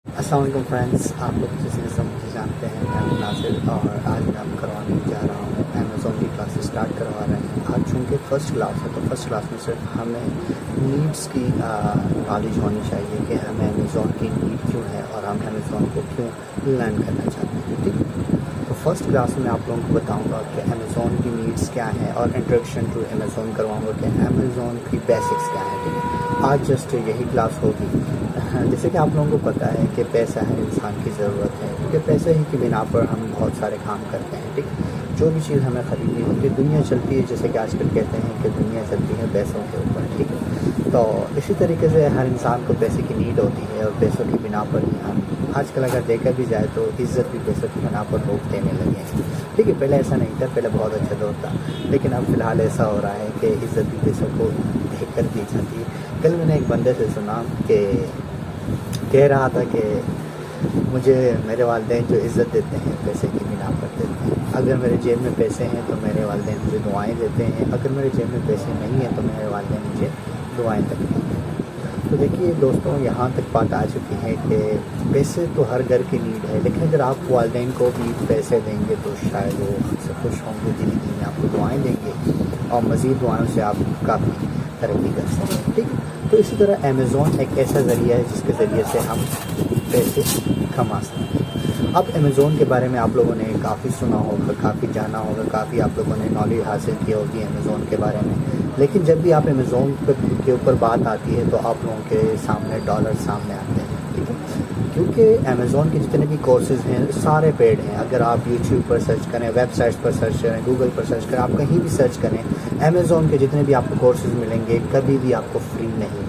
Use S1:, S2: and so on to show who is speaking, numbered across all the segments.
S1: السلام علیکم فرینڈس، آپ لوگ جس نے سب مجھے جانتے ہیں، میں ہوں ناصر اور آج میں آپ کروانے جا رہا ہوں امیزون کی کلاسز اسٹارٹ کروا رہے ہیں آج چونکہ فرسٹ کلاس ہے تو فرسٹ کلاس میں صرف ہمیں نیڈس کی نالج ہونی چاہیے کہ ہمیں امیزون کی نیڈ کیوں ہے اور ہم امیزون کو کیوں لرن کرنا چاہتے ہیں. ٹھیک ہے، تو فرسٹ کلاس میں آپ لوگوں کو بتاؤں گا کہ امیزون کی نیڈس کیا ہیں اور انٹروڈکشن ٹو امیزون کرواؤں گا کہ امیزون کی بیسکس کیا ہیں. ٹھیک ہے، آج جسٹ یہی کلاس ہوگی. جیسے کہ آپ لوگوں کو پتہ ہے کہ پیسہ ہے انسان کی ضرورت ہے، کیونکہ پیسے ہی کی بنا پر ہم بہت سارے کام کرتے ہیں. ٹھیک، جو بھی چیز ہمیں خریدنی ہوتی ہے، دنیا چلتی ہے جیسے کہ آج کل کہتے ہیں کہ دنیا چلتی ہے پیسوں کے اوپر. ٹھیک ہے، تو اسی طریقے سے ہر انسان کو پیسے کی نیڈ ہوتی ہے اور پیسوں کی بنا پر ہی ہم آج کل اگر دیکھا بھی جائے تو عزت بھی پیسوں کی بنا پر لوگ دینے لگے ہیں. ٹھیک ہے، پہلے ایسا نہیں تھا، پہلے بہت اچھا دور تھا، لیکن اب فی الحال ایسا ہو رہا ہے کہ عزت بھی پیسوں کو دیکھ کر دی جاتی ہے. کل میں نے ایک بندے سے سنا کہ کہہ رہا تھا کہ مجھے میرے والدین جو عزت دیتے ہیں پیسے کی بنا پر دیتے ہیں. اگر میرے جیب میں پیسے ہیں تو میرے والدین مجھے دعائیں دیتے ہیں، اگر میرے جیب میں پیسے نہیں ہیں تو میرے والدین مجھے دعائیں تک نہیں دیتے. تو دیکھیے دوستوں، یہاں تک بات آ چکی ہے کہ پیسے تو ہر گھر کی نیڈ ہے، لیکن اگر آپ والدین کو بھی پیسے دیں گے تو شاید وہ آپ سے خوش ہوں گے، دلی میں آپ کو دعائیں دیں گے اور مزید دعاؤں سے آپ کافی ترقی کر سکیں. ٹھیک ہے، تو اسی طرح امیزون ایک ایسا ذریعہ ہے جس کے ذریعے سے ہم پیسے کما سکتے ہیں. اب امیزون کے بارے میں آپ لوگوں نے کافی سنا ہوگا، کافی جانا ہوگا، کافی آپ لوگوں نے نالج حاصل کی ہوگی امیزون کے بارے میں. لیکن جب بھی آپ امیزون کے اوپر بات آتی ہے تو آپ لوگوں کے سامنے ڈالر سامنے آتے ہیں. ٹھیک ہے، کیونکہ امیزون کے جتنے بھی کورسز ہیں سارے پیڈ ہیں. اگر آپ یوٹیوب پر سرچ کریں، ویب سائٹس پر سرچ کریں، گوگل پر سرچ کریں، آپ کہیں بھی سرچ کریں، امیزون کے جتنے بھی آپ کو کورسز ملیں گے کبھی بھی آپ کو فری نہیں ملیں گے.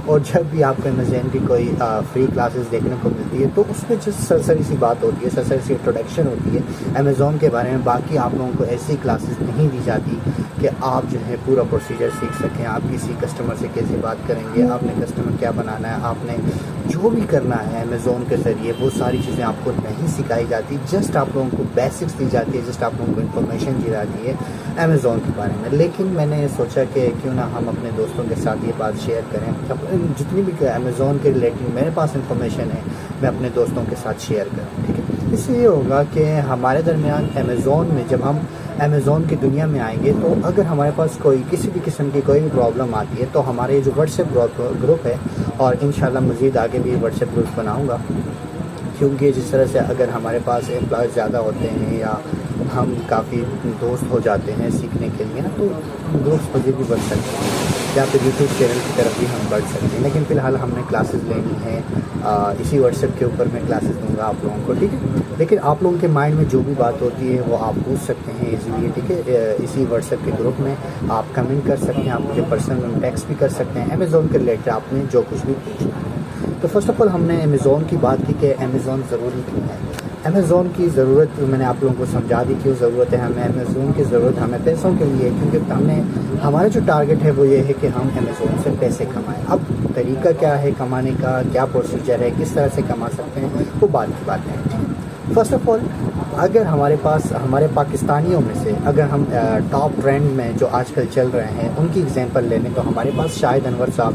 S1: اور جب بھی آپ کو امیزون کی کوئی فری کلاسز دیکھنے کو ملتی ہے تو اس میں جس سرسری سی بات ہوتی ہے، سرسری سی انٹروڈکشن ہوتی ہے امیزون کے بارے میں. باقی آپ لوگوں کو ایسی کلاسز نہیں دی جاتی کہ آپ جو ہے پورا پروسیجر سیکھ سکیں. آپ کسی کسٹمر سے کیسے بات کریں گے، آپ نے کسٹمر کیا بنانا ہے، آپ نے جو بھی کرنا ہے امیزون کے ذریعے وہ ساری چیزیں آپ کو نہیں سکھائی جاتی. جسٹ آپ لوگوں کو بیسکس دی جاتی ہے، جسٹ آپ لوگوں کو انفارمیشن دی جاتی ہے امیزون کے بارے میں. لیکن میں نے سوچا کہ کیوں نہ ہم اپنے دوستوں کے ساتھ یہ بات شیئر کریں. جتنی بھی امیزون کے ریلیٹڈ میرے پاس انفارمیشن ہے میں اپنے دوستوں کے ساتھ شیئر کروں. ٹھیک ہے، اس سے یہ ہوگا کہ ہمارے درمیان امیزون میں جب ہم امیزون کی دنیا میں آئیں گے تو اگر ہمارے پاس کوئی کسی بھی قسم کی کوئی بھی پرابلم آتی ہے تو ہمارے جو واٹس ایپ گروپ ہے، اور انشاءاللہ مزید آگے بھی واٹس ایپ گروپ بناؤں گا، کیونکہ جس طرح سے اگر ہمارے پاس امپلائز زیادہ ہوتے ہیں یا ہم کافی دوست ہو جاتے ہیں سیکھنے کے لیے نا، تو گروپس مزید بھی بڑھ سکتے ہیں یا پھر یوٹیوب چینل کی طرف بھی ہم بڑھ سکتے ہیں. لیکن فی الحال ہم نے کلاسز لینی ہے، اسی واٹس ایپ کے اوپر میں کلاسز دوں گا آپ لوگوں کو. ٹھیک ہے، لیکن آپ لوگوں کے مائنڈ میں جو بھی بات ہوتی ہے وہ آپ پوچھ سکتے ہیں ایزیلی. ٹھیک ہے، اسی واٹس ایپ کے گروپ میں آپ کمنٹ کر سکتے ہیں، آپ مجھے پرسنل ٹیکسٹ بھی کر سکتے ہیں امیزون کے ریلیٹڈ آپ نے جو کچھ بھی پوچھنا ہے. تو فرسٹ آف آل ہم نے امیزون کی بات کی کہ امیزون ضروری کیوں ہے. امیزون کی ضرورت میں نے آپ لوگوں کو سمجھا دی کیوں ضرورت ہے ہمیں. امیزون کی ضرورت ہمیں پیسوں کے لیے، کیونکہ ہمارا جو ٹارگٹ ہے وہ یہ ہے کہ ہم امیزون سے پیسے کمائیں. اب طریقہ کیا ہے کمانے کا، کیا پروسیجر ہے، کس طرح سے کما سکتے ہیں، وہ بعد کی بات ہے. فرسٹ آف آل اگر ہمارے پاس ہمارے پاکستانیوں میں سے اگر ہم ٹاپ ٹرینڈ میں جو آج کل چل رہے ہیں ان کی ایگزامپل لے لیں تو ہمارے پاس شاہد انور صاحب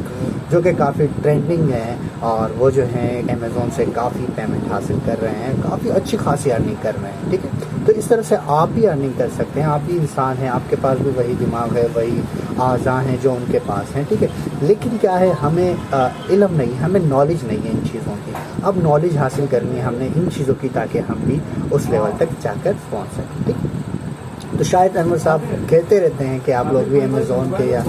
S1: جو کہ کافی ٹرینڈنگ ہیں اور وہ جو ہیں امیزون سے کافی پیمنٹ حاصل کر رہے ہیں، کافی اچھی خاصی ارننگ کر رہے ہیں. ٹھیک ہے، تو اس طرح سے آپ بھی ارننگ کر سکتے ہیں. آپ بھی انسان ہیں، آپ کے پاس بھی وہی دماغ ہے، وہی اعضاء ہیں جو ان کے پاس ہیں. ٹھیک ہے، لیکن کیا ہے ہمیں علم نہیں، ہمیں نالج نہیں ہے ان چیزوں کی. اب نالج حاصل کرنی ہے ہم نے ان چیزوں کی تاکہ ہم بھی اس لیول تک جا کر پہنچ سکیں. ٹھیک، تو شاید انور صاحب کہتے رہتے ہیں کہ آپ لوگ بھی امیزون کے یا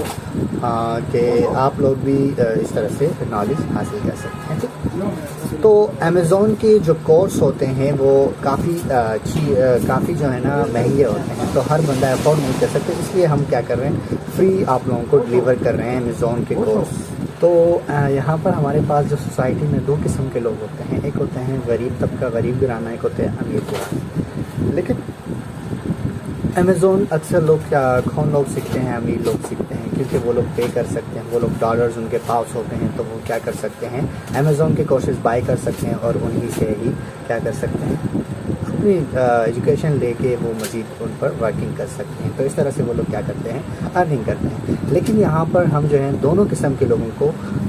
S1: کہ آپ لوگ بھی اس طرح سے نالج حاصل کر سکتے ہیں. ٹھیک، تو امیزون کے جو کورس ہوتے ہیں وہ کافی جو ہے نا مہنگے ہوتے ہیں، تو ہر بندہ افورڈ نہیں کر سکتے. اس لیے ہم کیا کر رہے ہیں، فری آپ لوگوں کو ڈلیور کر رہے ہیں امیزون کے کورس. تو یہاں پر ہمارے پاس جو سوسائٹی میں دو قسم کے لوگ ہوتے ہیں، ایک ہوتے ہیں غریب طبقہ، غریب گھرانہ، ایک ہوتے ہیں امیر گھرانہ. لیکن امیزون اکثر لوگ کون لوگ سیکھتے ہیں، امیر لوگ سیکھتے ہیں، کیونکہ وہ لوگ پے کر سکتے ہیں، وہ لوگ ڈالرز ان کے پاس ہوتے ہیں تو وہ کیا کر سکتے ہیں، امیزون کے کورسز بائی کر سکتے ہیں اور انہی سے ہی کیا کر سکتے ہیں، اپنی ایجوکیشن لے کے وہ مزید ان پر ورکنگ کر سکتے ہیں. تو اس طرح سے وہ لوگ کیا کرتے ہیں، ارننگ کرتے ہیں. لیکن یہاں پر ہم جو ہیں دونوں قسم کے لوگوں کو